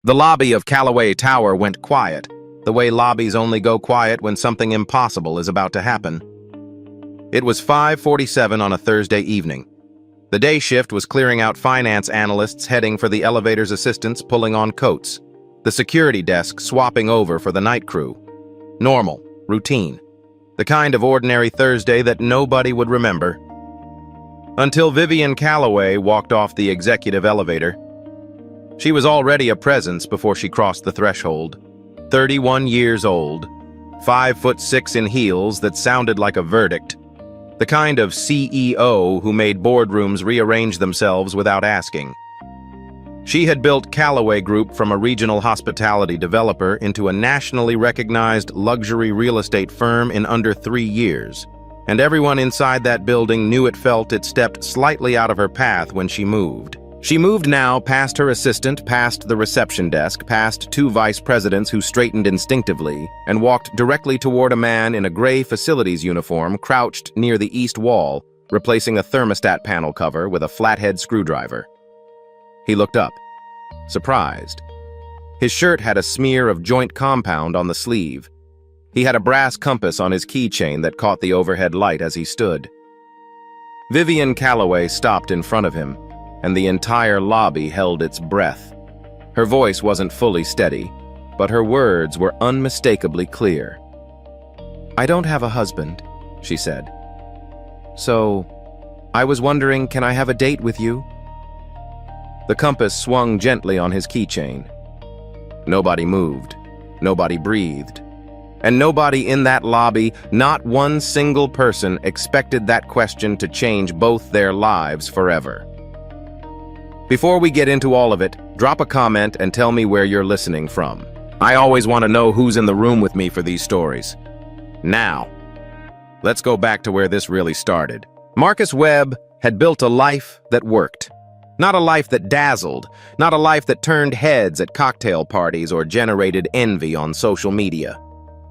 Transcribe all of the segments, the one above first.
The lobby of Callaway Tower went quiet, the way lobbies only go quiet when something impossible is about to happen. It was 5:47 on a Thursday evening. The day shift was clearing out finance analysts heading for the elevator's assistants pulling on coats, the security desk swapping over for the night crew. Normal, routine, the kind of ordinary Thursday that nobody would remember. Until Vivian Callaway walked off the executive elevator. She was already a presence before she crossed the threshold. 31 years old, 5'6" in heels that sounded like a verdict. The kind of CEO who made boardrooms rearrange themselves without asking. She had built Callaway Group from a regional hospitality developer into a nationally recognized luxury real estate firm in under 3 years. And everyone inside that building knew it stepped slightly out of her path when she moved. She moved now past her assistant, past the reception desk, past 2 vice presidents who straightened instinctively, and walked directly toward a man in a gray facilities uniform crouched near the east wall, replacing a thermostat panel cover with a flathead screwdriver. He looked up, surprised. His shirt had a smear of joint compound on the sleeve. He had a brass compass on his keychain that caught the overhead light as he stood. Vivian Callaway stopped in front of him, and the entire lobby held its breath. Her voice wasn't fully steady, but her words were unmistakably clear. "I don't have a husband," she said. "So, I was wondering, can I have a date with you?" The compass swung gently on his keychain. Nobody moved, nobody breathed, and nobody in that lobby, not one single person, expected that question to change both their lives forever. Before we get into all of it, drop a comment and tell me where you're listening from. I always want to know who's in the room with me for these stories. Now, let's go back to where this really started. Marcus Webb had built a life that worked. Not a life that dazzled, not a life that turned heads at cocktail parties or generated envy on social media.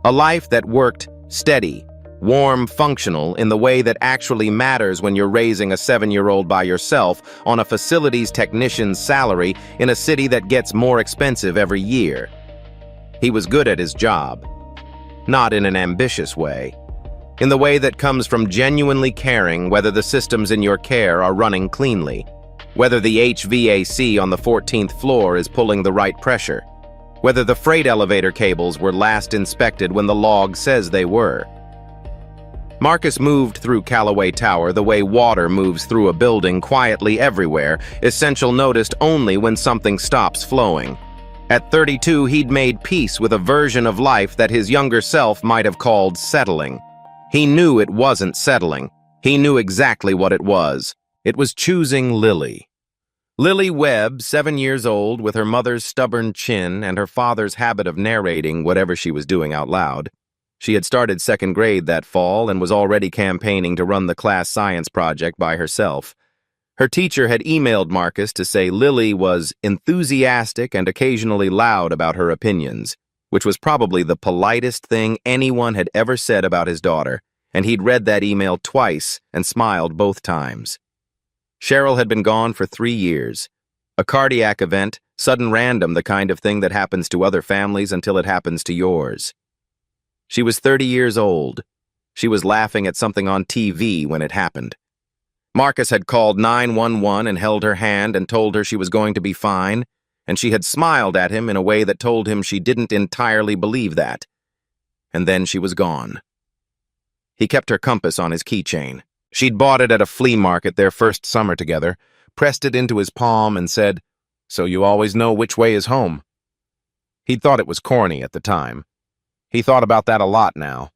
A life that worked steady, warm, functional in the way that actually matters when you're raising a 7-year-old by yourself on a facilities technician's salary in a city that gets more expensive every year. He was good at his job, not in an ambitious way, in the way that comes from genuinely caring whether the systems in your care are running cleanly, whether the HVAC on the 14th floor is pulling the right pressure, whether the freight elevator cables were last inspected when the log says they were. Marcus moved through Callaway Tower the way water moves through a building quietly everywhere, essential noticed only when something stops flowing. At 32, he'd made peace with a version of life that his younger self might have called settling. He knew it wasn't settling. He knew exactly what it was. It was choosing Lily. Lily Webb, 7 years old, with her mother's stubborn chin and her father's habit of narrating whatever she was doing out loud. She had started 2nd grade that fall and was already campaigning to run the class science project by herself. Her teacher had emailed Marcus to say Lily was enthusiastic and occasionally loud about her opinions, which was probably the politest thing anyone had ever said about his daughter, and he'd read that email twice and smiled both times. Cheryl had been gone for 3 years. A cardiac event, sudden random, the kind of thing that happens to other families until it happens to yours. She was 30 years old. She was laughing at something on TV when it happened. Marcus had called 911 and held her hand and told her she was going to be fine, and she had smiled at him in a way that told him she didn't entirely believe that. And then she was gone. He kept her compass on his keychain. She'd bought it at a flea market their first summer together, pressed it into his palm and said, "So you always know which way is home." He'd thought it was corny at the time. He thought about that a lot now.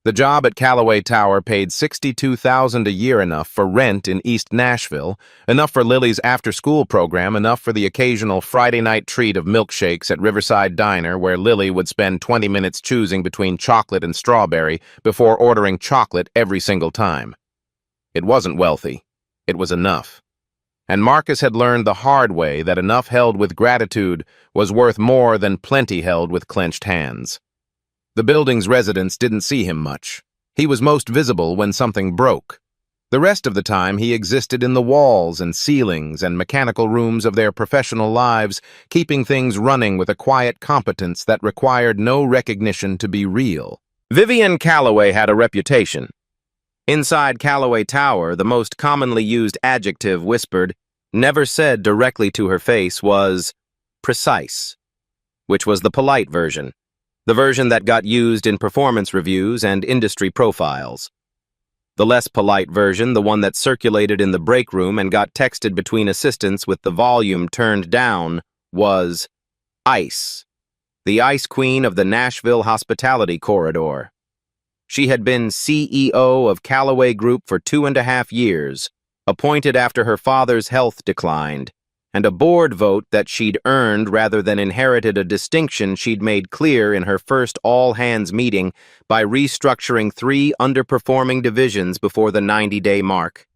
The job at Callaway Tower paid $62,000 a year, enough for rent in East Nashville, enough for Lily's after-school program, enough for the occasional Friday night treat of milkshakes at Riverside Diner where Lily would spend 20 minutes choosing between chocolate and strawberry before ordering chocolate every single time. It wasn't wealthy. It was enough. And Marcus had learned the hard way that enough held with gratitude was worth more than plenty held with clenched hands. The building's residents didn't see him much. He was most visible when something broke. The rest of the time he existed in the walls and ceilings and mechanical rooms of their professional lives, keeping things running with a quiet competence that required no recognition to be real. Vivian Calloway had a reputation. Inside Calloway Tower, the most commonly used adjective whispered, never said directly to her face, was precise, which was the polite version, the version that got used in performance reviews and industry profiles. The less polite version, the one that circulated in the break room and got texted between assistants with the volume turned down, was Ice, the Ice Queen of the Nashville hospitality corridor. She had been CEO of Calloway Group for 2.5 years, appointed after her father's health declined, and a board vote that she'd earned rather than inherited a distinction she'd made clear in her first all-hands meeting by restructuring 3 underperforming divisions before the 90-day mark.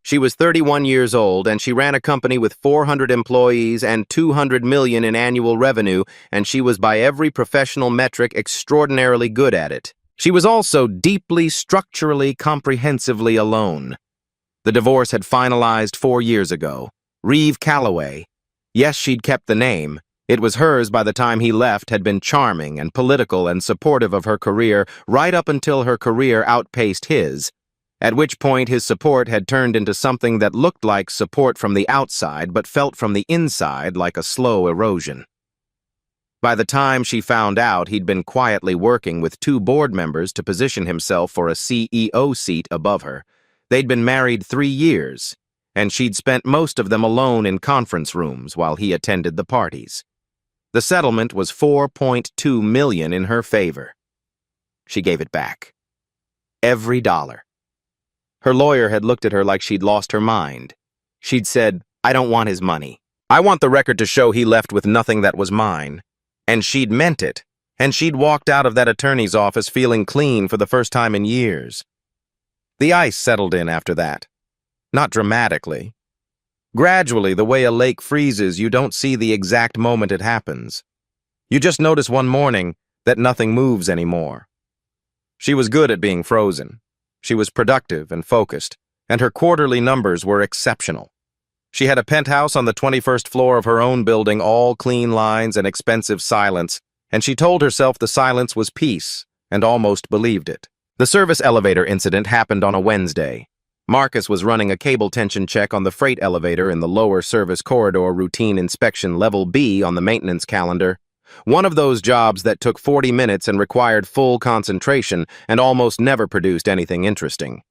She was 31 years old, and she ran a company with 400 employees and $200 million in annual revenue, and she was by every professional metric extraordinarily good at it. She was also deeply, structurally, comprehensively alone. The divorce had finalized 4 years ago. Reeve Calloway. Yes, she'd kept the name. It was hers by the time he left, had been charming and political and supportive of her career right up until her career outpaced his, at which point his support had turned into something that looked like support from the outside but felt from the inside like a slow erosion. By the time she found out, he'd been quietly working with 2 board members to position himself for a CEO seat above her. They'd been married 3 years, and she'd spent most of them alone in conference rooms while he attended the parties. The settlement was $4.2 million in her favor. She gave it back. Every dollar. Her lawyer had looked at her like she'd lost her mind. She'd said, "I don't want his money. I want the record to show he left with nothing that was mine." And she'd meant it, and she'd walked out of that attorney's office feeling clean for the first time in years. The ice settled in after that. Not dramatically. Gradually, the way a lake freezes, you don't see the exact moment it happens. You just notice one morning that nothing moves anymore. She was good at being frozen. She was productive and focused, and her quarterly numbers were exceptional. She had a penthouse on the 21st floor of her own building, all clean lines and expensive silence, and she told herself the silence was peace, and almost believed it. The service elevator incident happened on a Wednesday. Marcus was running a cable tension check on the freight elevator in the lower service corridor routine inspection level B on the maintenance calendar. One of those jobs that took 40 minutes and required full concentration and almost never produced anything interesting.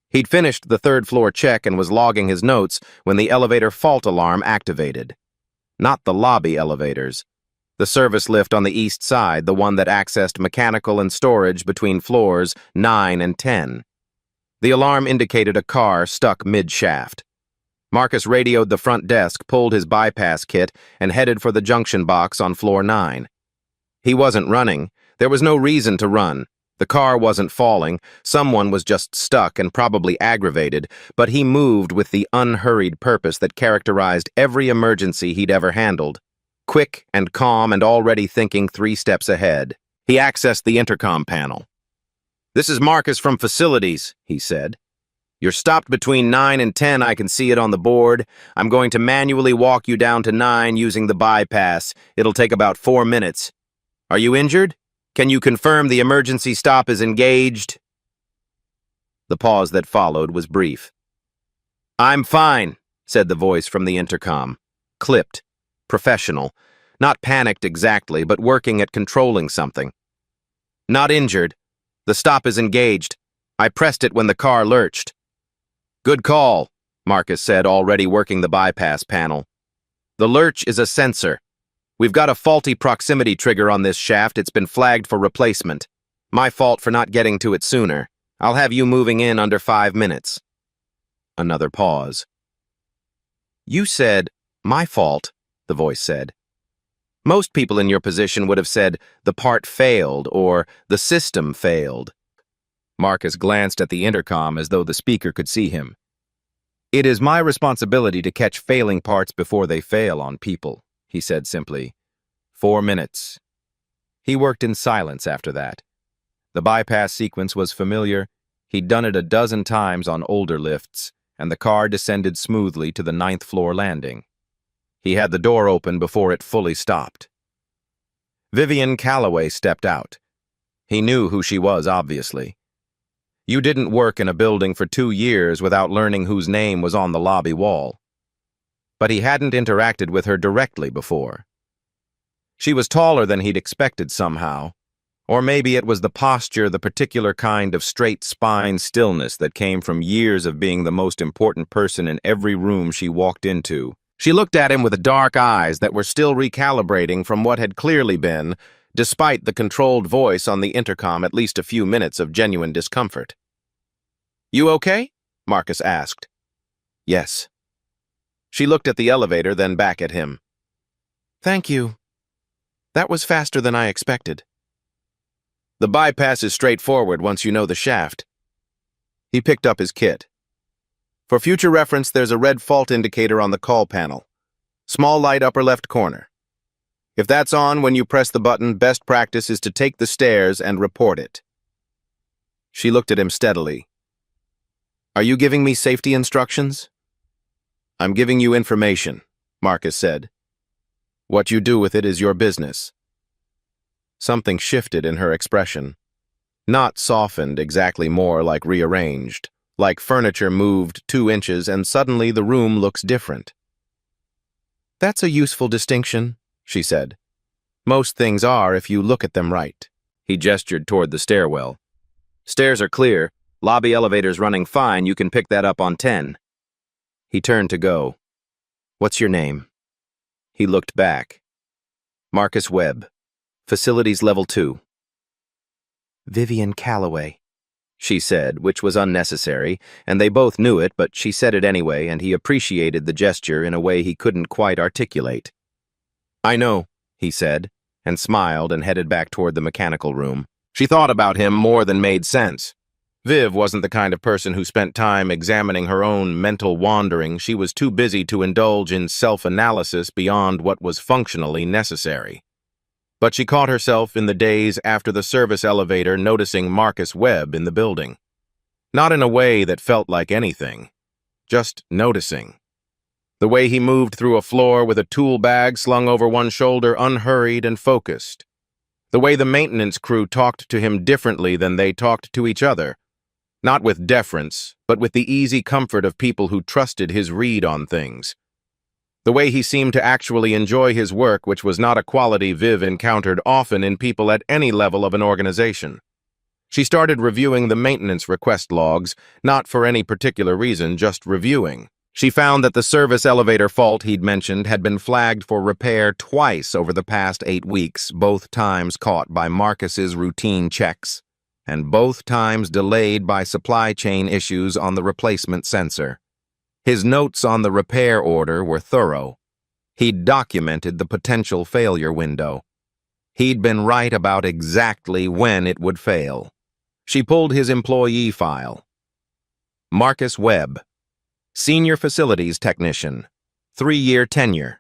He'd finished the 3rd floor check and was logging his notes when the elevator fault alarm activated. Not the lobby elevators. The service lift on the east side, the one that accessed mechanical and storage between floors 9 and 10. The alarm indicated a car stuck mid-shaft. Marcus radioed the front desk, pulled his bypass kit, and headed for the junction box on floor 9. He wasn't running. There was no reason to run. The car wasn't falling. Someone was just stuck and probably aggravated, but he moved with the unhurried purpose that characterized every emergency he'd ever handled. Quick and calm and already thinking 3 steps ahead. He accessed the intercom panel. "This is Marcus from Facilities," he said. "You're stopped between 9 and 10, I can see it on the board. I'm going to manually walk you down to 9 using the bypass. It'll take about 4 minutes. Are you injured? Can you confirm the emergency stop is engaged?" The pause that followed was brief. "I'm fine," said the voice from the intercom. Clipped. Professional. Not panicked exactly, but working at controlling something. "Not injured. The stop is engaged. I pressed it when the car lurched." "Good call," Marcus said, already working the bypass panel. "The lurch is a sensor. We've got a faulty proximity trigger on this shaft. It's been flagged for replacement. My fault for not getting to it sooner. I'll have you moving in under 5 minutes." Another pause. "You said, 'my fault,'" the voice said. Most people in your position would have said, "the part failed," or "the system failed." Marcus glanced at the intercom as though the speaker could see him. "It is my responsibility to catch failing parts before they fail on people," he said simply. 4 minutes. He worked in silence after that. The bypass sequence was familiar. He'd done it a dozen times on older lifts, and the car descended smoothly to the 9th-floor landing. He had the door open before it fully stopped. Vivian Calloway stepped out. He knew who she was, obviously. You didn't work in a building for 2 years without learning whose name was on the lobby wall. But he hadn't interacted with her directly before. She was taller than he'd expected somehow, or maybe it was the posture, the particular kind of straight spine stillness that came from years of being the most important person in every room she walked into. She looked at him with dark eyes that were still recalibrating from what had clearly been, despite the controlled voice on the intercom, at least a few minutes of genuine discomfort. "You okay?" Marcus asked. "Yes." She looked at the elevator, then back at him. "Thank you. That was faster than I expected." "The bypass is straightforward once you know the shaft." He picked up his kit. "For future reference, there's a red fault indicator on the call panel. Small light upper left corner. If that's on when you press the button, best practice is to take the stairs and report it." She looked at him steadily. "Are you giving me safety instructions?" "I'm giving you information," Marcus said. "What you do with it is your business." Something shifted in her expression. Not softened, exactly, more like rearranged. Like furniture moved 2 inches and suddenly the room looks different. "That's a useful distinction," she said. "Most things are if you look at them right." He gestured toward the stairwell. "Stairs are clear. Lobby elevator's running fine. You can pick that up on 10. He turned to go. "What's your name?" He looked back. "Marcus Webb. Facilities level 2. "Vivian Calloway," she said, which was unnecessary, and they both knew it, but she said it anyway, and he appreciated the gesture in a way he couldn't quite articulate. "I know," he said, and smiled and headed back toward the mechanical room. She thought about him more than made sense. Viv wasn't the kind of person who spent time examining her own mental wandering. She was too busy to indulge in self-analysis beyond what was functionally necessary. But she caught herself in the days after the service elevator noticing Marcus Webb in the building. Not in a way that felt like anything, just noticing. The way he moved through a floor with a tool bag slung over one shoulder, unhurried and focused. The way the maintenance crew talked to him differently than they talked to each other. Not with deference, but with the easy comfort of people who trusted his read on things. The way he seemed to actually enjoy his work, which was not a quality Viv encountered often in people at any level of an organization. She started reviewing the maintenance request logs, not for any particular reason, just reviewing. She found that the service elevator fault he'd mentioned had been flagged for repair twice over the past 8 weeks, both times caught by Marcus's routine checks, and both times delayed by supply chain issues on the replacement sensor. His notes on the repair order were thorough. He'd documented the potential failure window. He'd been right about exactly when it would fail. She pulled his employee file. Marcus Webb, Senior Facilities Technician, 3-year tenure.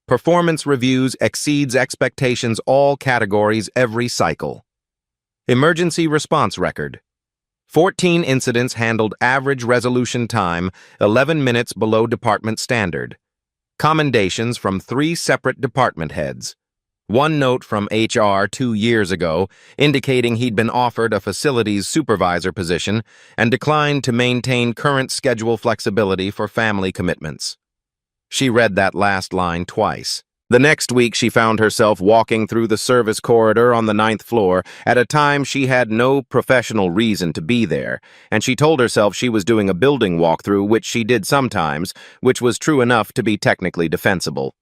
Performance reviews exceeds expectations all categories every cycle. Emergency response record. 14 incidents handled, average resolution time 11 minutes below department standard. Commendations from 3 separate department heads. 1 note from HR 2 years ago indicating he'd been offered a facilities supervisor position and declined to maintain current schedule flexibility for family commitments. She read that last line twice. The next week, she found herself walking through the service corridor on the 9th floor at a time she had no professional reason to be there, and she told herself she was doing a building walkthrough, which she did sometimes, which was true enough to be technically defensible.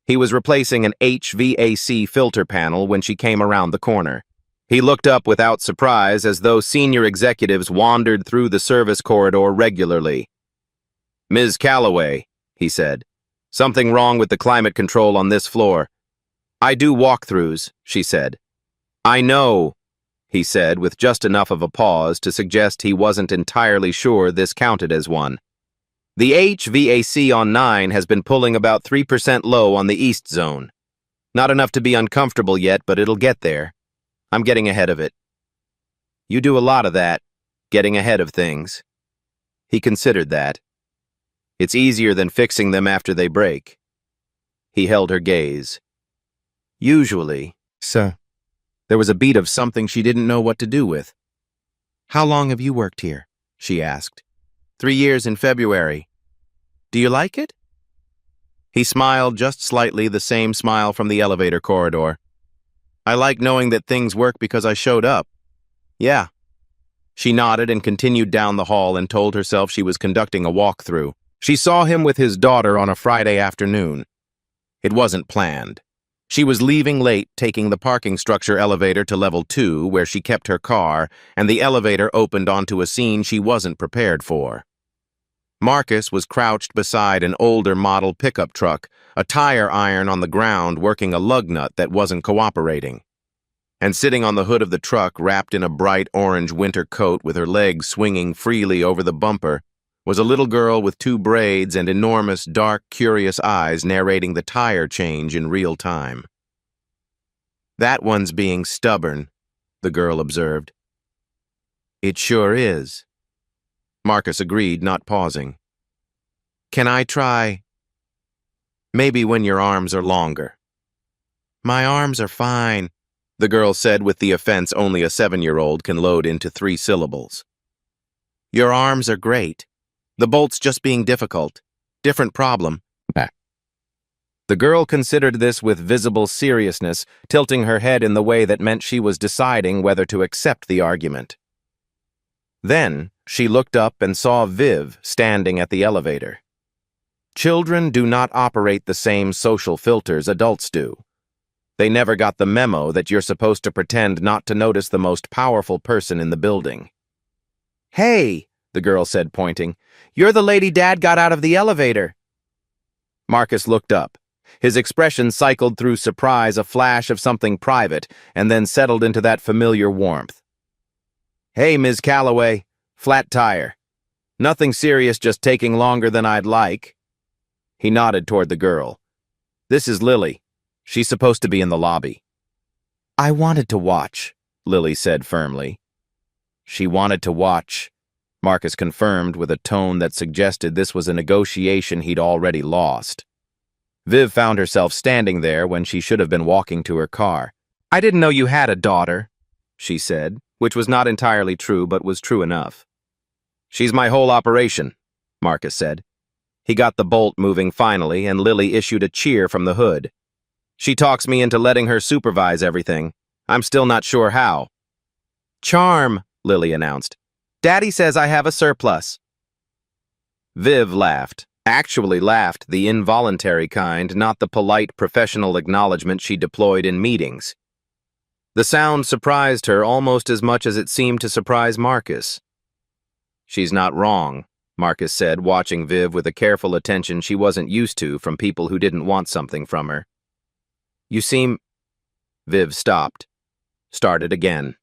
He was replacing an HVAC filter panel when she came around the corner. He looked up without surprise, as though senior executives wandered through the service corridor regularly. "Ms. Calloway," he said. "Something wrong with the climate control on this floor." "I do walkthroughs," she said. "I know," he said, with just enough of a pause to suggest he wasn't entirely sure this counted as one. "The HVAC on 9 has been pulling about 3% low on the east zone. Not enough to be uncomfortable yet, but it'll get there. I'm getting ahead of it." "You do a lot of that," getting ahead of things. He considered that. It's easier than fixing them after they break. He held her gaze. Usually, sir. There was a beat of something she didn't know what to do with. How long have you worked here? She asked. 3 years in February. Do you like it? He smiled just slightly, the same smile from the elevator corridor. I like knowing that things work because I showed up. Yeah. She nodded and continued down the hall and told herself she was conducting a walkthrough. She saw him with his daughter on a Friday afternoon. It wasn't planned. She was leaving late, taking the parking structure elevator to level 2, where she kept her car, and the elevator opened onto a scene she wasn't prepared for. Marcus was crouched beside an older model pickup truck, a tire iron on the ground working a lug nut that wasn't cooperating. And sitting on the hood of the truck, wrapped in a bright orange winter coat with her legs swinging freely over the bumper, was a little girl with 2 braids and enormous, dark, curious eyes narrating the tire change in real time. That one's being stubborn, the girl observed. It sure is. Marcus agreed, not pausing. Can I try? Maybe when your arms are longer. My arms are fine, the girl said with the offense only a 7-year-old can load into 3 syllables. Your arms are great. The bolt's just being difficult. Different problem. The girl considered this with visible seriousness, tilting her head in the way that meant she was deciding whether to accept the argument. Then she looked up and saw Viv standing at the elevator. Children do not operate the same social filters adults do. They never got the memo that you're supposed to pretend not to notice the most powerful person in the building. Hey, the girl said, pointing. You're the lady Dad got out of the elevator. Marcus looked up. His expression cycled through surprise, a flash of something private, and then settled into that familiar warmth. Hey, Ms. Calloway. Flat tire. Nothing serious, just taking longer than I'd like. He nodded toward the girl. This is Lily. She's supposed to be in the lobby. I wanted to watch, Lily said firmly. She wanted to watch, Marcus confirmed with a tone that suggested this was a negotiation he'd already lost. Viv found herself standing there when she should have been walking to her car. I didn't know you had a daughter, she said, which was not entirely true but was true enough. She's my whole operation, Marcus said. He got the bolt moving finally, and Lily issued a cheer from the hood. She talks me into letting her supervise everything. I'm still not sure how. Charm, Lily announced. Daddy says I have a surplus. Viv laughed. Actually laughed, the involuntary kind, not the polite professional acknowledgement she deployed in meetings. The sound surprised her almost as much as it seemed to surprise Marcus. She's not wrong, Marcus said, watching Viv with a careful attention she wasn't used to from people who didn't want something from her. You seem... Viv stopped. Started again.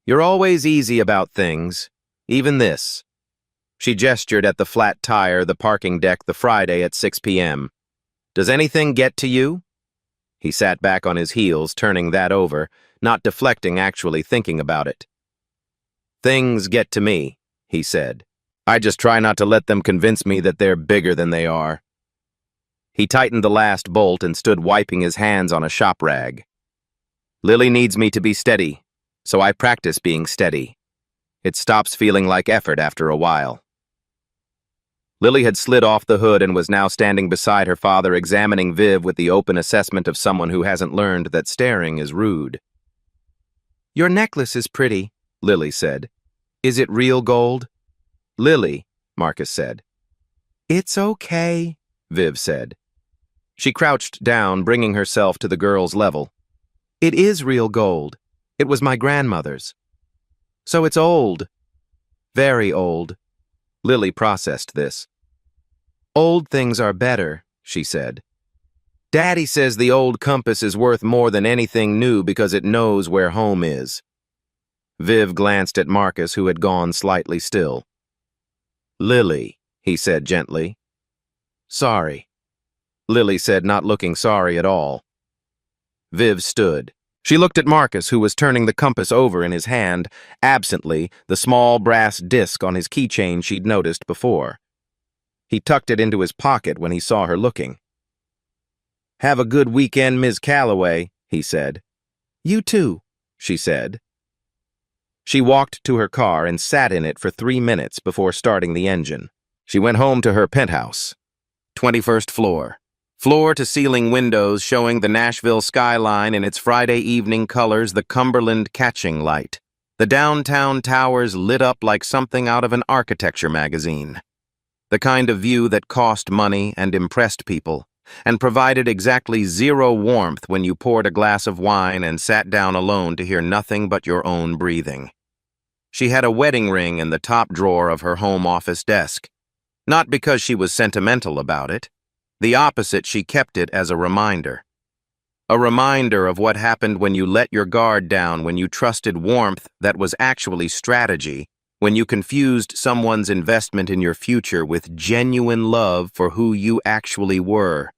You're always easy about things, even this. She gestured at the flat tire, the parking deck, the Friday at 6 p.m. Does anything get to you? He sat back on his heels, turning that over, not deflecting, actually thinking about it. Things get to me, he said. I just try not to let them convince me that they're bigger than they are. He tightened the last bolt and stood wiping his hands on a shop rag. Lily needs me to be steady, so I practice being steady. It stops feeling like effort after a while. Lily had slid off the hood and was now standing beside her father, examining Viv with the open assessment of someone who hasn't learned that staring is rude. Your necklace is pretty, Lily said. Is it real gold? Lily, Marcus said. It's okay, Viv said. She crouched down, bringing herself to the girl's level. It is real gold. It was my grandmother's. So it's old. Very old. Lily processed this. Old things are better, she said. Daddy says the old compass is worth more than anything new because it knows where home is. Viv glanced at Marcus, who had gone slightly still. Lily, he said gently. Sorry. Lily said, not looking sorry at all. Viv stood, She looked at Marcus, who was turning the compass over in his hand, absently, the small brass disc on his keychain she'd noticed before. He tucked it into his pocket when he saw her looking. "Have a good weekend, Ms. Calloway," he said. "You too," she said. She walked to her car and sat in it for 3 minutes before starting the engine. She went home to her penthouse. 21st floor. Floor-to-ceiling windows showing the Nashville skyline in its Friday evening colors, the Cumberland catching light. The downtown towers lit up like something out of an architecture magazine. The kind of view that cost money and impressed people, and provided exactly zero warmth when you poured a glass of wine and sat down alone to hear nothing but your own breathing. She had a wedding ring in the top drawer of her home office desk. Not because she was sentimental about it. The opposite, she kept it as a reminder. A reminder of what happened when you let your guard down, when you trusted warmth that was actually strategy, when you confused someone's investment in your future with genuine love for who you actually were.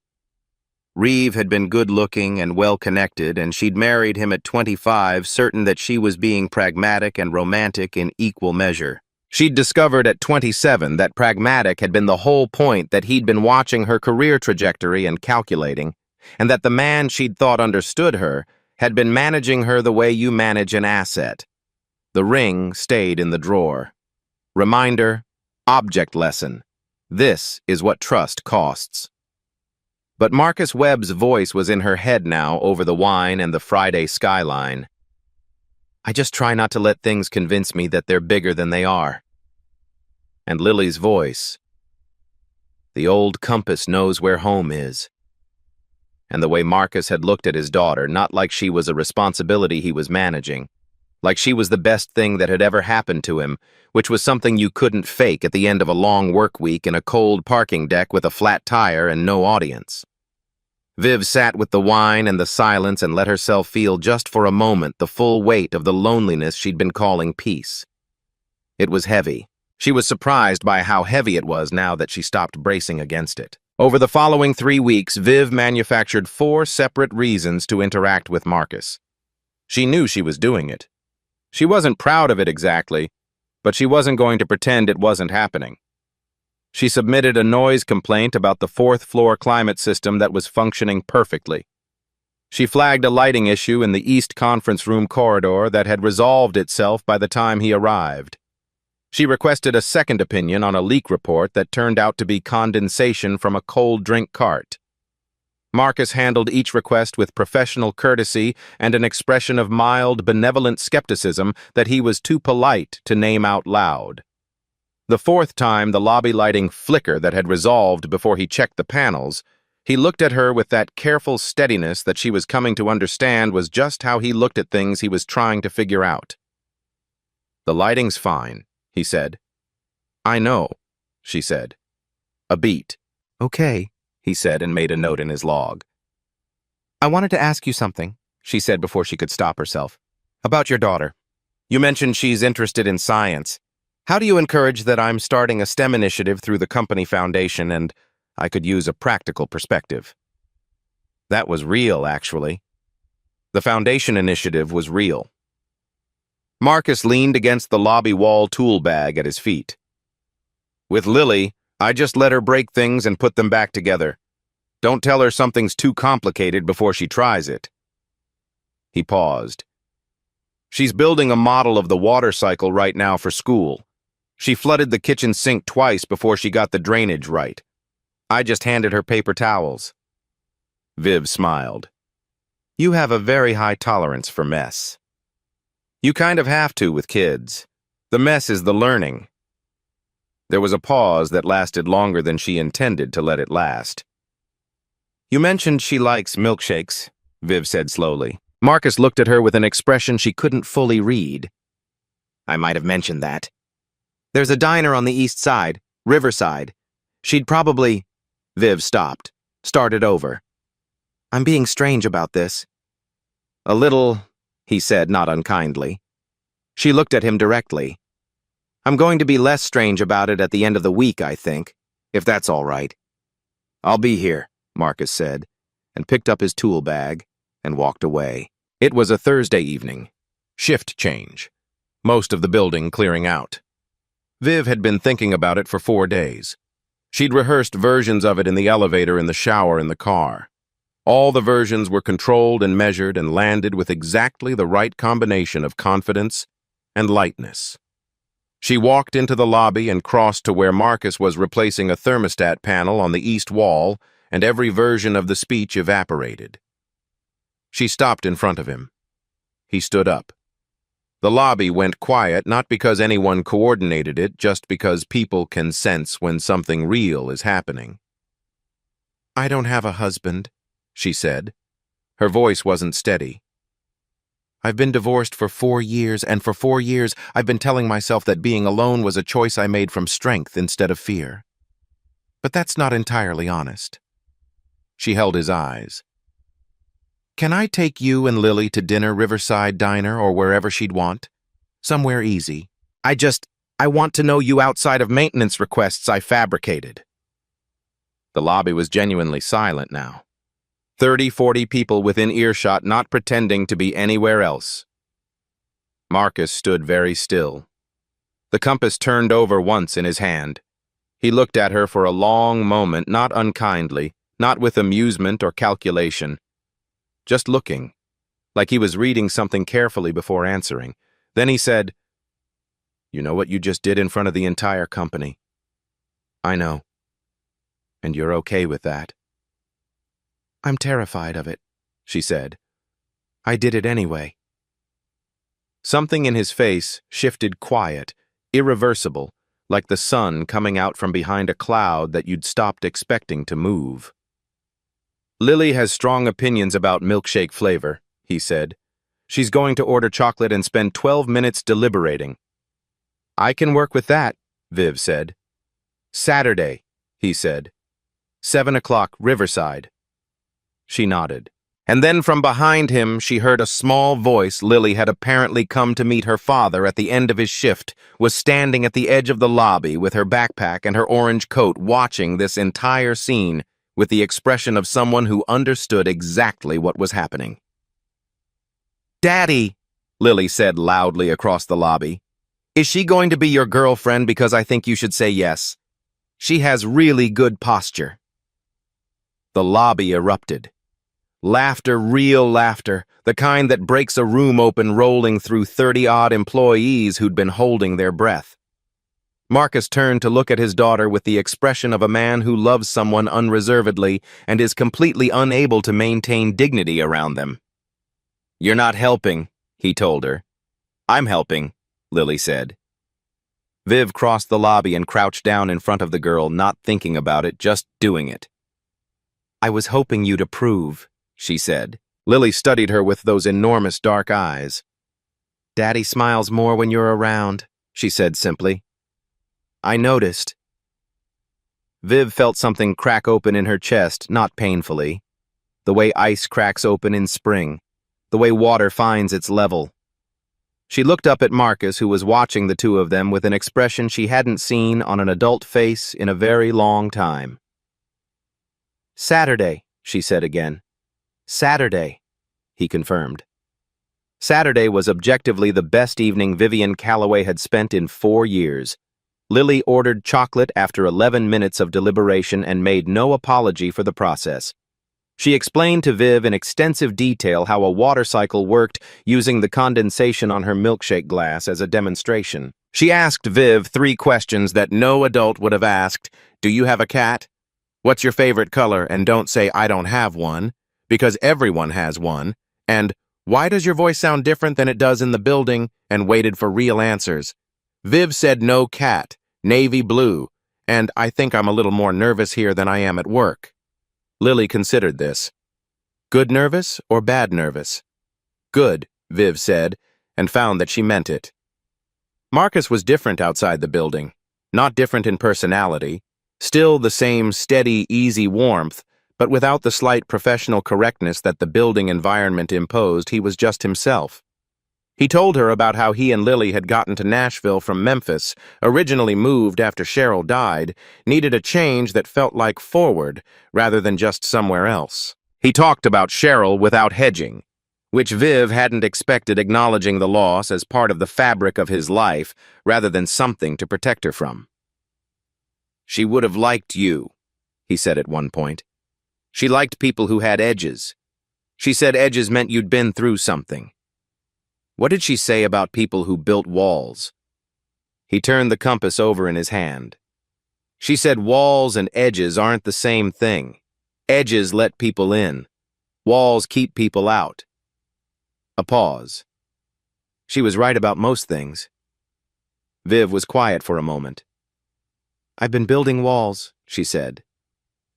Reeve had been good-looking and well-connected, and she'd married him at 25, certain that she was being pragmatic and romantic in equal measure. She'd discovered at 27 that pragmatic had been the whole point, that he'd been watching her career trajectory and calculating, and that the man she'd thought understood her had been managing her the way you manage an asset. The ring stayed in the drawer. Reminder, object lesson. This is what trust costs. But Marcus Webb's voice was in her head now over the wine and the Friday skyline. "I just try not to let things convince me that they're bigger than they are." And Lily's voice. "The old compass knows where home is." And the way Marcus had looked at his daughter, not like she was a responsibility he was managing, like she was the best thing that had ever happened to him, which was something you couldn't fake at the end of a long work week in a cold parking deck with a flat tire and no audience. Viv sat with the wine and the silence and let herself feel just for a moment the full weight of the loneliness she'd been calling peace. It was heavy. She was surprised by how heavy it was now that she stopped bracing against it. Over the following 3 weeks, Viv manufactured 4 separate reasons to interact with Marcus. She knew she was doing it. She wasn't proud of it exactly, but she wasn't going to pretend it wasn't happening. She submitted a noise complaint about the 4th floor climate system that was functioning perfectly. She flagged a lighting issue in the East Conference Room corridor that had resolved itself by the time he arrived. She requested a second opinion on a leak report that turned out to be condensation from a cold drink cart. Marcus handled each request with professional courtesy and an expression of mild, benevolent skepticism that he was too polite to name out loud. The 4th time the lobby lighting flicker that had resolved before he checked the panels, he looked at her with that careful steadiness that she was coming to understand was just how he looked at things he was trying to figure out. "The lighting's fine," he said. "I know," she said. A beat. "Okay," he said and made a note in his log. "I wanted to ask you something," she said before she could stop herself. "About your daughter. You mentioned she's interested in science. How do you encourage that? I'm starting a STEM initiative through the company foundation, and I could use a practical perspective." That was real, actually. The foundation initiative was real. Marcus leaned against the lobby wall tool bag at his feet. "With Lily, I just let her break things and put them back together. Don't tell her something's too complicated before she tries it." He paused. "She's building a model of the water cycle right now for school. She flooded the kitchen sink twice before she got the drainage right. I just handed her paper towels." Viv smiled. "You have a very high tolerance for mess." "You kind of have to with kids. The mess is the learning." There was a pause that lasted longer than she intended to let it last. "You mentioned she likes milkshakes," Viv said slowly. Marcus looked at her with an expression she couldn't fully read. "I might have mentioned that. There's a diner on the east side, Riverside. She'd probably—" Viv stopped, started over. "I'm being strange about this." "A little," he said, not unkindly. She looked at him directly. "I'm going to be less strange about it at the end of the week, I think, if that's all right." "I'll be here," Marcus said, and picked up his tool bag and walked away. It was a Thursday evening. Shift change. Most of the building clearing out. Viv had been thinking about it for 4 days. She'd rehearsed versions of it in the elevator, in the shower, in the car. All the versions were controlled and measured and landed with exactly the right combination of confidence and lightness. She walked into the lobby and crossed to where Marcus was replacing a thermostat panel on the east wall, and every version of the speech evaporated. She stopped in front of him. He stood up. The lobby went quiet, not because anyone coordinated it, just because people can sense when something real is happening. "I don't have a husband," she said. Her voice wasn't steady. "I've been divorced for 4 years, and for 4 years I've been telling myself that being alone was a choice I made from strength instead of fear. But that's not entirely honest." She held his eyes. "Can I take you and Lily to dinner, Riverside Diner, or wherever she'd want? Somewhere easy. I want to know you outside of maintenance requests I fabricated." The lobby was genuinely silent now. 30-40 people within earshot, not pretending to be anywhere else. Marcus stood very still. The compass turned over once in his hand. He looked at her for a long moment, not unkindly, not with amusement or calculation. Just looking, like he was reading something carefully before answering. Then he said, "You know what you just did in front of the entire company?" "I know. And you're okay with that?" "I'm terrified of it," she said. "I did it anyway." Something in his face shifted quiet, irreversible, like the sun coming out from behind a cloud that you'd stopped expecting to move. "Lily has strong opinions about milkshake flavor," he said. "She's going to order chocolate and spend 12 minutes deliberating." "I can work with that," Viv said. "Saturday," he said. 7 o'clock, Riverside. She nodded. And then from behind him she heard a small voice. Lily had apparently come to meet her father at the end of his shift, was standing at the edge of the lobby with her backpack and her orange coat, watching this entire scene with the expression of someone who understood exactly what was happening. "Daddy," Lily said loudly across the lobby, "is she going to be your girlfriend? Because I think you should say yes. She has really good posture." The lobby erupted. Laughter, real laughter, the kind that breaks a room open, rolling through 30-odd employees who'd been holding their breath. Marcus turned to look at his daughter with the expression of a man who loves someone unreservedly and is completely unable to maintain dignity around them. "You're not helping," he told her. "I'm helping," Lily said. Viv crossed the lobby and crouched down in front of the girl, not thinking about it, just doing it. "I was hoping you'd approve," she said. Lily studied her with those enormous dark eyes. "Daddy smiles more when you're around," she said simply. "I noticed." Viv felt something crack open in her chest, not painfully. The way ice cracks open in spring. The way water finds its level. She looked up at Marcus, who was watching the two of them with an expression she hadn't seen on an adult face in a very long time. "Saturday," she said again. "Saturday," he confirmed. Saturday was objectively the best evening Vivian Calloway had spent in 4 years. Lily ordered chocolate after 11 minutes of deliberation and made no apology for the process. She explained to Viv in extensive detail how a water cycle worked, using the condensation on her milkshake glass as a demonstration. She asked Viv 3 questions that no adult would have asked. "Do you have a cat? What's your favorite color?" And don't say "I don't have one," because everyone has one. And "Why does your voice sound different than it does in the building?" And waited for real answers. Viv said no cat, navy blue, and "I think I'm a little more nervous here than I am at work." Lily considered this. Good nervous or bad nervous? "Good," Viv said, and found that she meant it. Marcus was different outside the building. Not different in personality. Still the same steady, easy warmth, but without the slight professional correctness that the building environment imposed. He was just himself. He told her about how he and Lily had gotten to Nashville from Memphis, originally moved after Cheryl died, needed a change that felt like forward rather than just somewhere else. He talked about Cheryl without hedging. which Viv hadn't expected, acknowledging the loss as part of the fabric of his life rather than something to protect her from. "She would have liked you," he said at one point. "She liked people who had edges. She said edges meant you'd been through something." "What did she say about people who built walls?" He turned the compass over in his hand. "She said walls and edges aren't the same thing. Edges let people in. Walls keep people out." A pause. She was right about most things. Viv was quiet for a moment. "I've been building walls," she said.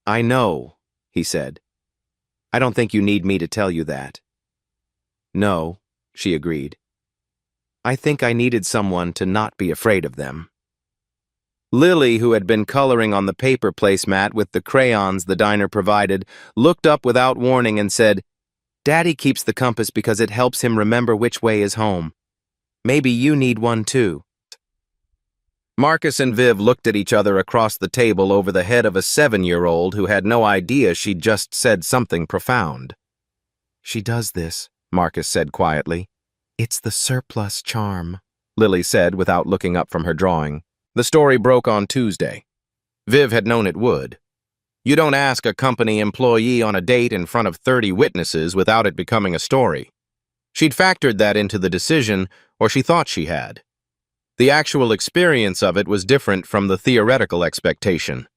"I know," he said. "I don't think you need me to tell you that." "No," she agreed. "I think I needed someone to not be afraid of them." Lily, who had been coloring on the paper placemat with the crayons the diner provided, looked up without warning and said, "Daddy keeps the compass because it helps him remember which way is home. Maybe you need one too." Marcus and Viv looked at each other across the table over the head of a 7-year-old who had no idea she'd just said something profound. "She does this," Marcus said quietly. "It's the surplus charm," Lily said without looking up from her drawing. The story broke on Tuesday. Viv had known it would. You don't ask a company employee on a date in front of 30 witnesses without it becoming a story. She'd factored that into the decision, or she thought she had. The actual experience of it was different from the theoretical expectation.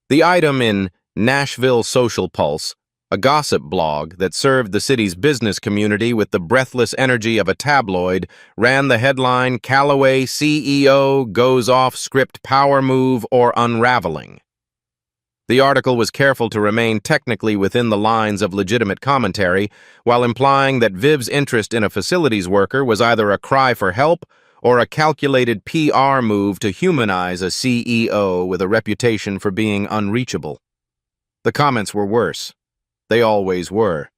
The item in Nashville Social Pulse, a gossip blog that served the city's business community with the breathless energy of a tabloid, ran the headline, "Callaway CEO Goes Off Script Power Move or Unraveling." The article was careful to remain technically within the lines of legitimate commentary, while implying that Viv's interest in a facilities worker was either a cry for help or a calculated PR move to humanize a CEO with a reputation for being unreachable. The comments were worse. They always were.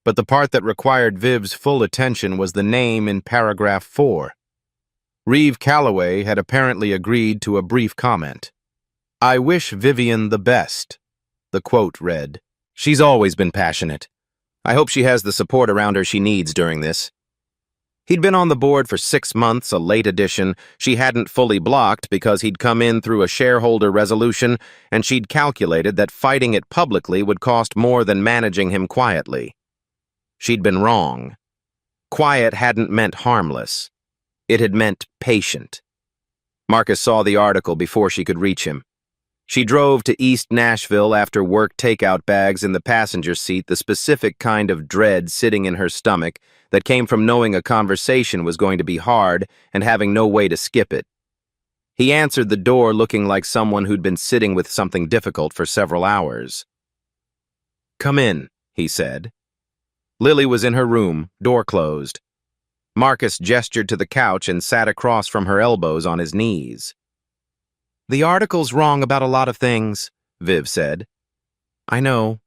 But the part that required Viv's full attention was the name in paragraph 4. Reeve Callaway had apparently agreed to a brief comment. "I wish Vivian the best," the quote read. "She's always been passionate. I hope she has the support around her she needs during this." He'd been on the board for 6 months, a late addition. She hadn't fully blocked because he'd come in through a shareholder resolution, and she'd calculated that fighting it publicly would cost more than managing him quietly. She'd been wrong. Quiet hadn't meant harmless. It had meant patient. Marcus saw the article before she could reach him. She drove to East Nashville after work takeout bags in the passenger seat, the specific kind of dread sitting in her stomach that came from knowing a conversation was going to be hard and having no way to skip it. He answered the door looking like someone who'd been sitting with something difficult for several hours. "Come in," he said. Lily was in her room, door closed. Marcus gestured to the couch and sat across from her, elbows on his knees. "The article's wrong about a lot of things," Viv said. "I know."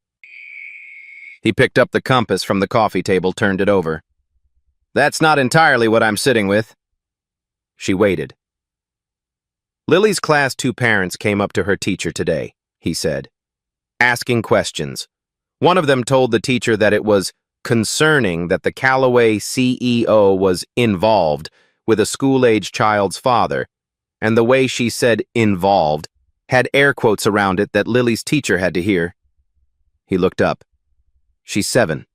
He picked up the compass from the coffee table, turned it over. "That's not entirely what I'm sitting with." She waited. "Lily's Class 2 parents came up to her teacher today," he said, asking questions. One of them told the teacher that it was concerning that the Callaway CEO was involved with a school-age child's father, and the way she said "involved" had air quotes around it that Lily's teacher had to hear. He looked up. "She's 7.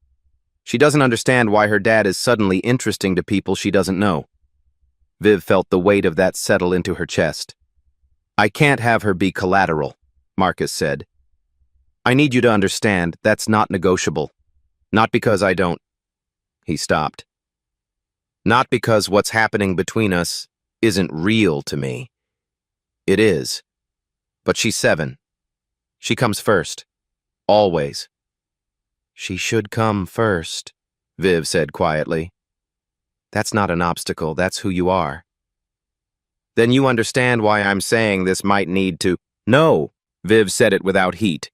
She doesn't understand why her dad is suddenly interesting to people she doesn't know." Viv felt the weight of that settle into her chest. "I can't have her be collateral," Marcus said. "I need you to understand that's not negotiable. Not because I don't—" He stopped. "Not because what's happening between us isn't real to me. It is. But she's 7. She comes first. Always." "She should come first," Viv said quietly. "That's not an obstacle, that's who you are." "Then you understand why I'm saying this might need to—" "No," Viv said it without heat.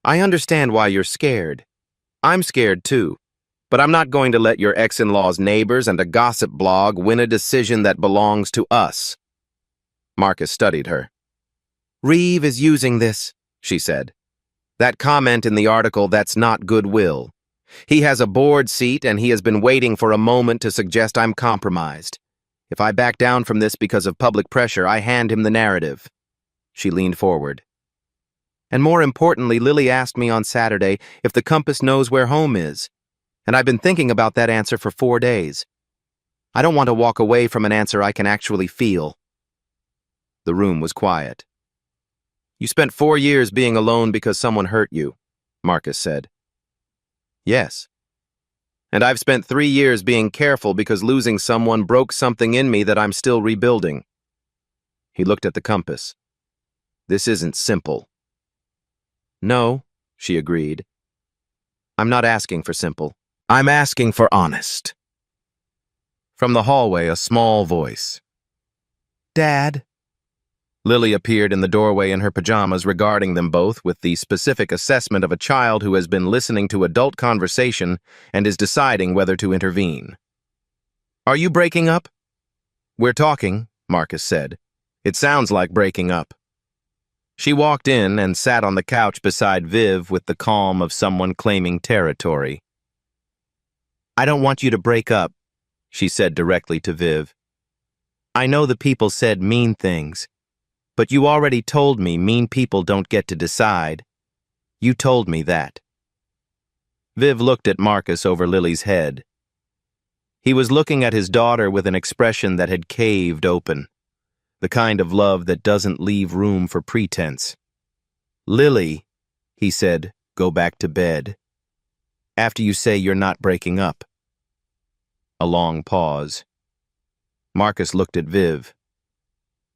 "I understand why you're scared. I'm scared too. But I'm not going to let your ex-in-law's neighbors and a gossip blog win a decision that belongs to us." Marcus studied her. "Reeve is using this," she said. "That comment in the article, that's not goodwill. He has a board seat and he has been waiting for a moment to suggest I'm compromised. If I back down from this because of public pressure, I hand him the narrative." She leaned forward. "And more importantly, Lily asked me on Saturday if the compass knows where home is. And I've been thinking about that answer for 4 days. I don't want to walk away from an answer I can actually feel." The room was quiet. "You spent 4 years being alone because someone hurt you," Marcus said. "Yes. And I've spent 3 years being careful because losing someone broke something in me that I'm still rebuilding." He looked at the compass. "This isn't simple." "No," she agreed. "I'm not asking for simple. I'm asking for honest." From the hallway, a small voice. "Dad?" Lily appeared in the doorway in her pajamas, regarding them both with the specific assessment of a child who has been listening to adult conversation and is deciding whether to intervene. "Are you breaking up?" "We're talking," Marcus said. "It sounds like breaking up." She walked in and sat on the couch beside Viv with the calm of someone claiming territory. "I don't want you to break up," she said directly to Viv. "I know the people said mean things, but you already told me mean people don't get to decide. You told me that." Viv looked at Marcus over Lily's head. He was looking at his daughter with an expression that had caved open, the kind of love that doesn't leave room for pretense. "Lily," he said, "go back to bed. After you say you're not breaking up." A long pause. Marcus looked at Viv.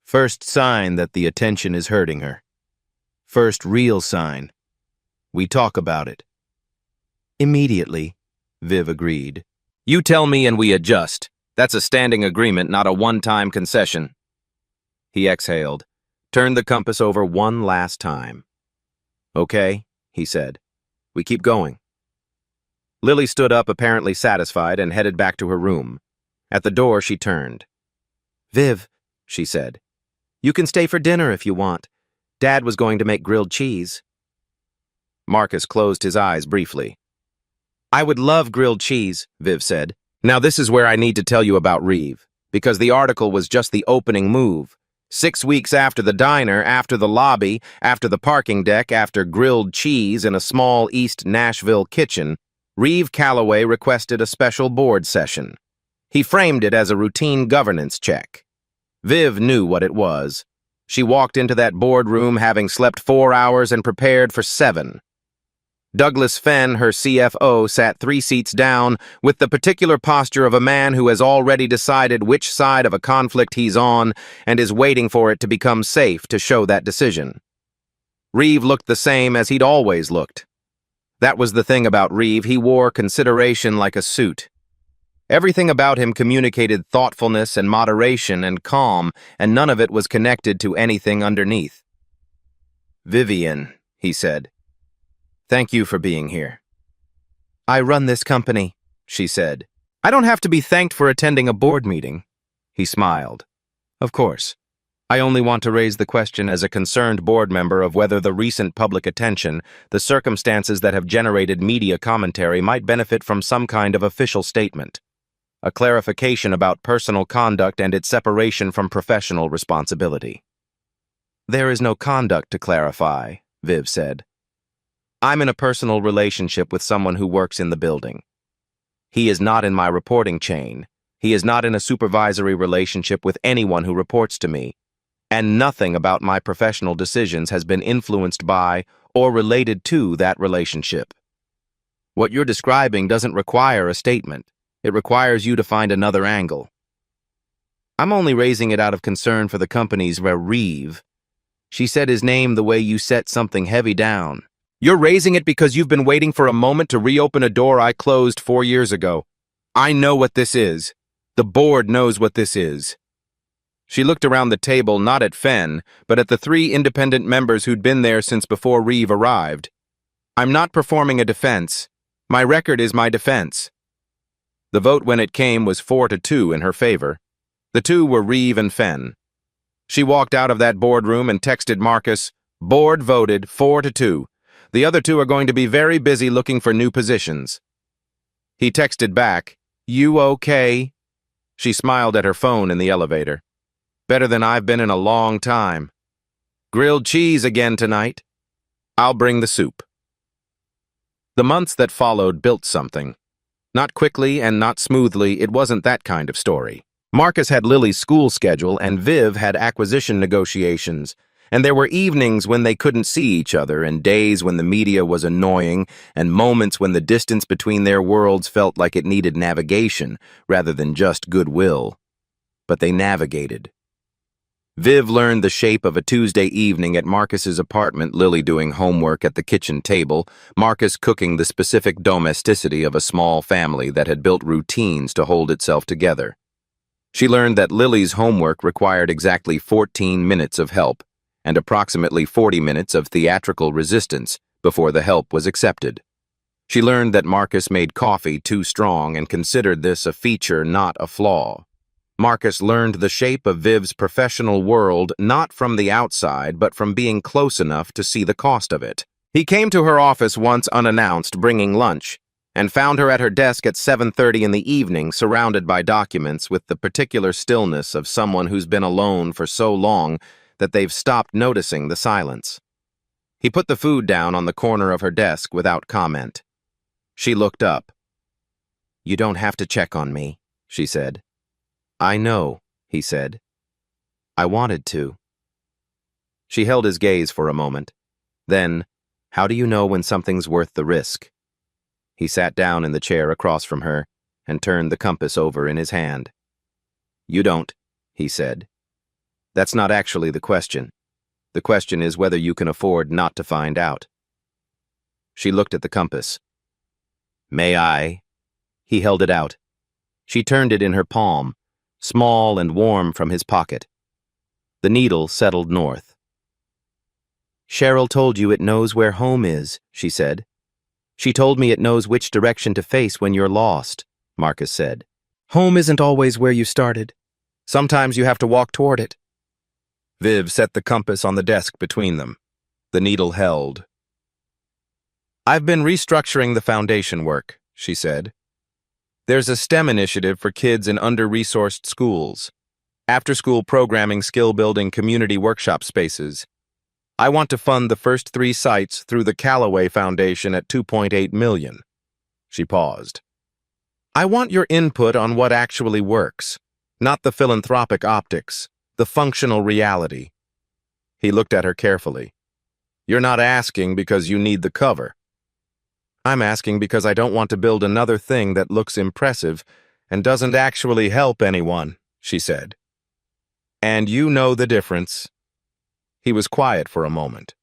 First sign that the attention is hurting her. First real sign. We talk about it. "Immediately," Viv agreed. "You tell me and we adjust. That's a standing agreement, not a one-time concession." He exhaled, turned the compass over one last time. "Okay," he said. "We keep going." Lily stood up, apparently satisfied, and headed back to her room. At the door, she turned. "Viv," she said, "you can stay for dinner if you want. Dad was going to make grilled cheese." Marcus closed his eyes briefly. "I would love grilled cheese," Viv said. "Now this is where I need to tell you about Reeve, because the article was just the opening move. 6 weeks after the diner, after the lobby, after the parking deck, after grilled cheese in a small East Nashville kitchen, Reeve Calloway requested a special board session. He framed it as a routine governance check. Viv knew what it was. She walked into that boardroom having slept 4 hours and prepared for 7. Douglas Fenn, her CFO, sat 3 seats down with the particular posture of a man who has already decided which side of a conflict he's on and is waiting for it to become safe to show that decision. Reeve looked the same as he'd always looked. That was the thing about Reeve. He wore consideration like a suit. Everything about him communicated thoughtfulness and moderation and calm, and none of it was connected to anything underneath. "Vivian," he said, "thank you for being here." "I run this company," she said. "I don't have to be thanked for attending a board meeting." He smiled. "Of course. I only want to raise the question as a concerned board member of whether the recent public attention, the circumstances that have generated media commentary might benefit from some kind of official statement. A clarification about personal conduct and its separation from professional responsibility." "There is no conduct to clarify," Viv said. "I'm in a personal relationship with someone who works in the building. He is not in my reporting chain. He is not in a supervisory relationship with anyone who reports to me. And nothing about my professional decisions has been influenced by or related to that relationship. What you're describing doesn't require a statement. It requires you to find another angle. I'm only raising it out of concern for the company's Reeve. She said his name the way you set something heavy down. You're raising it because you've been waiting for a moment to reopen a door I closed 4 years ago. I know what this is. The board knows what this is." She looked around the table, not at Fenn, but at the 3 independent members who'd been there since before Reeve arrived. "I'm not performing a defense. My record is my defense." The vote when it came was 4-2 in her favor. The 2 were Reeve and Fenn. She walked out of that boardroom and texted Marcus, "Board voted 4-2. The other 2 are going to be very busy looking for new positions." He texted back, "You okay?" She smiled at her phone in the elevator. "Better than I've been in a long time. Grilled cheese again tonight. I'll bring the soup." The months that followed built something. Not quickly and not smoothly, it wasn't that kind of story. Marcus had Lily's school schedule and Viv had acquisition negotiations, and there were evenings when they couldn't see each other and days when the media was annoying and moments when the distance between their worlds felt like it needed navigation rather than just goodwill. But they navigated. Viv learned the shape of a Tuesday evening at Marcus's apartment, Lily doing homework at the kitchen table, Marcus cooking the specific domesticity of a small family that had built routines to hold itself together. She learned that Lily's homework required exactly 14 minutes of help and approximately 40 minutes of theatrical resistance before the help was accepted. She learned that Marcus made coffee too strong and considered this a feature, not a flaw. Marcus learned the shape of Viv's professional world not from the outside, but from being close enough to see the cost of it. He came to her office once unannounced, bringing lunch, and found her at her desk at 7:30 in the evening, surrounded by documents with the particular stillness of someone who's been alone for so long that they've stopped noticing the silence. He put the food down on the corner of her desk without comment. She looked up. "You don't have to check on me," she said. "I know," he said. "I wanted to." She held his gaze for a moment. Then, "How do you know when something's worth the risk?" He sat down in the chair across from her and turned the compass over in his hand. "You don't," he said. "That's not actually the question. The question is whether you can afford not to find out." She looked at the compass. "May I?" He held it out. She turned it in her palm, small and warm from his pocket. The needle settled north. "Cheryl told you it knows where home is," she said. "She told me it knows which direction to face when you're lost," Marcus said. "Home isn't always where you started. Sometimes you have to walk toward it." Viv set the compass on the desk between them. The needle held. "I've been restructuring the foundation work," she said. "There's a STEM initiative for kids in under-resourced schools. After-school programming, skill-building, community workshop spaces. I want to fund the first 3 sites through the Callaway Foundation at $2.8 million. She paused. "I want your input on what actually works, not the philanthropic optics, the functional reality." He looked at her carefully. "You're not asking because you need the cover." "I'm asking because I don't want to build another thing that looks impressive and doesn't actually help anyone," she said. "And you know the difference." He was quiet for a moment.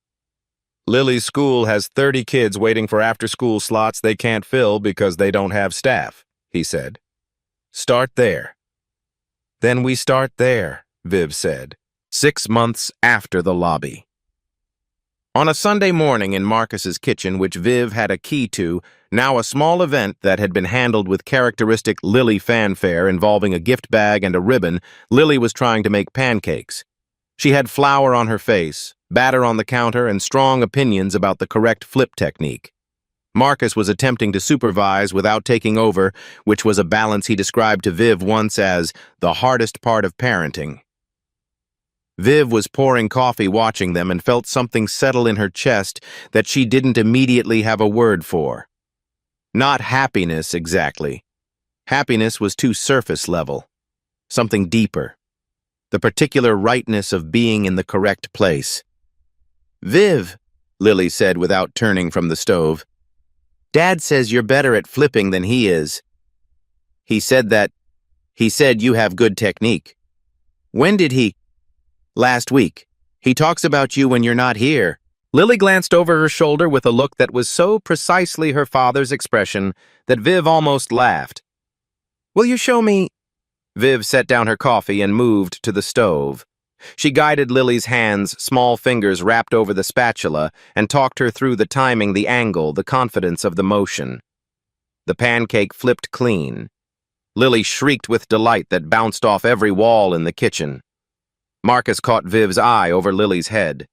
"Lily's school has 30 kids waiting for after-school slots they can't fill because they don't have staff," he said. "Start there." "Then we start there," Viv said, 6 months after the lobby. On a Sunday morning in Marcus's kitchen, which Viv had a key to, now a small event that had been handled with characteristic Lily fanfare involving a gift bag and a ribbon, Lily was trying to make pancakes. She had flour on her face, batter on the counter, and strong opinions about the correct flip technique. Marcus was attempting to supervise without taking over, which was a balance he described to Viv once as the hardest part of parenting. Viv was pouring coffee watching them and felt something settle in her chest that she didn't immediately have a word for. Not happiness, exactly. Happiness was too surface level. Something deeper. The particular rightness of being in the correct place. "Viv," Lily said without turning from the stove, "Dad says you're better at flipping than he is. He said you have good technique." "When did he?" "Last week. He talks about you when you're not here." Lily glanced over her shoulder with a look that was so precisely her father's expression that Viv almost laughed. "Will you show me?" Viv set down her coffee and moved to the stove. She guided Lily's hands, small fingers wrapped over the spatula, and talked her through the timing, the angle, the confidence of the motion. The pancake flipped clean. Lily shrieked with delight that bounced off every wall in the kitchen. Marcus caught Viv's eye over Lily's head.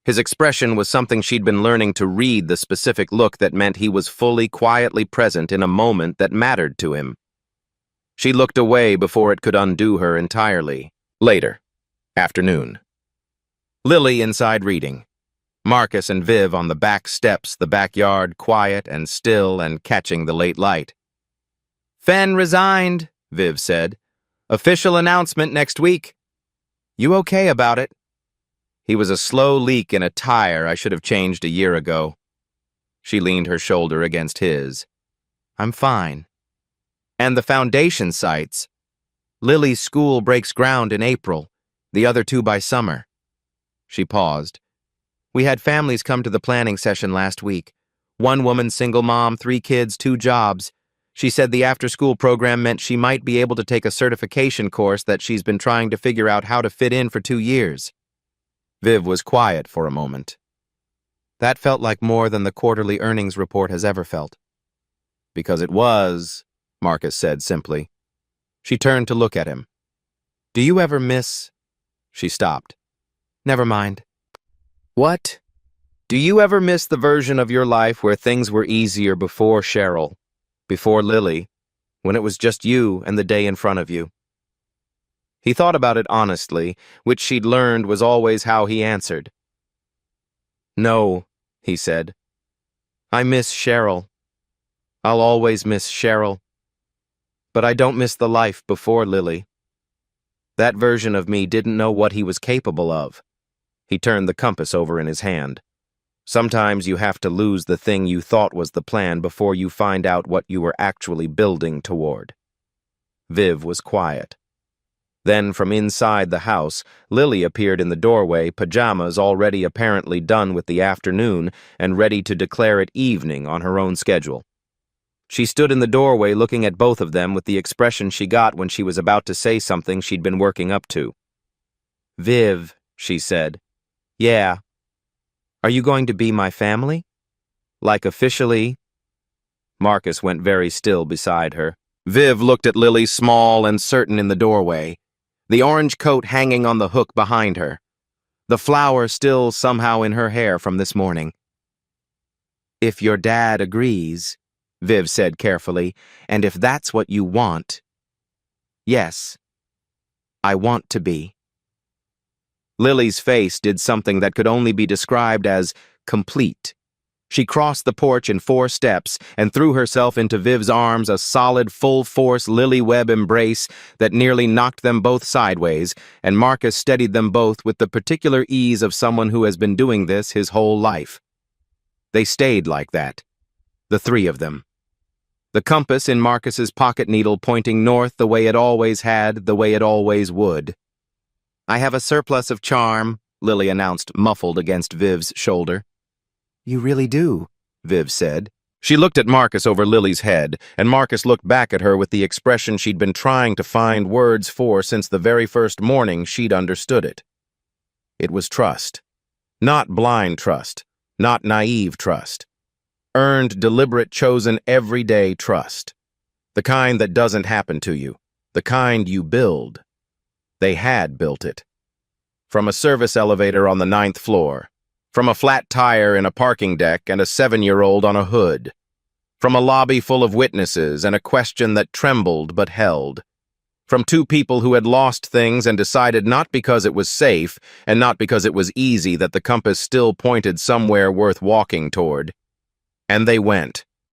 His expression was something she'd been learning to read, the specific look that meant he was fully, quietly present in a moment that mattered to him. She looked away before it could undo her entirely. Later. Afternoon. Lily inside reading. Marcus and Viv on the back steps, the backyard quiet and still and catching the late light. "Fen resigned," Viv said. "Official announcement next week. You okay about it?" "He was a slow leak in a tire I should have changed a year ago." She leaned her shoulder against his. "I'm fine." "And the foundation sites. Lily's school breaks ground in April, the other two by summer." She paused. "We had families come to the planning session last week. One woman, single mom, 3 kids, 2 jobs. She said the after-school program meant she might be able to take a certification course that she's been trying to figure out how to fit in for 2 years. Viv was quiet for a moment. That felt like more than the quarterly earnings report has ever felt. "Because it was," Marcus said simply. She turned to look at him. "Do you ever miss—" She stopped. "Never mind." "What? Do you ever miss the version of your life where things were easier before Cheryl, before Lily, when it was just you and the day in front of you?" He thought about it honestly, which she'd learned was always how he answered. "No," he said. "I miss Cheryl. I'll always miss Cheryl. But I don't miss the life before Lily. That version of me didn't know what he was capable of." He turned the compass over in his hand. "Sometimes you have to lose the thing you thought was the plan before you find out what you were actually building toward." Viv was quiet. Then, from inside the house, Lily appeared in the doorway, pajamas already apparently done with the afternoon and ready to declare it evening on her own schedule. She stood in the doorway looking at both of them with the expression she got when she was about to say something she'd been working up to. "Viv," she said. "Yeah. Are you going to be my family? Like officially?" Marcus went very still beside her. Viv looked at Lily, small and certain in the doorway, the orange coat hanging on the hook behind her, the flower still somehow in her hair from this morning. "If your dad agrees," Viv said carefully, "and if that's what you want." "Yes, I want to be." Lily's face did something that could only be described as complete. She crossed the porch in 4 steps and threw herself into Viv's arms, a solid, full-force lily-web embrace that nearly knocked them both sideways, and Marcus steadied them both with the particular ease of someone who has been doing this his whole life. They stayed like that, the 3 of them. The compass in Marcus's pocket needle pointing north the way it always had, the way it always would. "I have a surplus of charm," Lily announced, muffled against Viv's shoulder. "You really do," Viv said. She looked at Marcus over Lily's head, and Marcus looked back at her with the expression she'd been trying to find words for since the very first morning she'd understood it. It was trust. Not blind trust, not naive trust. Earned, deliberate, chosen, everyday trust. The kind that doesn't happen to you. The kind you build. They had built it. From a service elevator on the 9th floor. From a flat tire in a parking deck and a 7-year-old on a hood. From a lobby full of witnesses and a question that trembled but held. From 2 people who had lost things and decided not because it was safe and not because it was easy that the compass still pointed somewhere worth walking toward. And they went.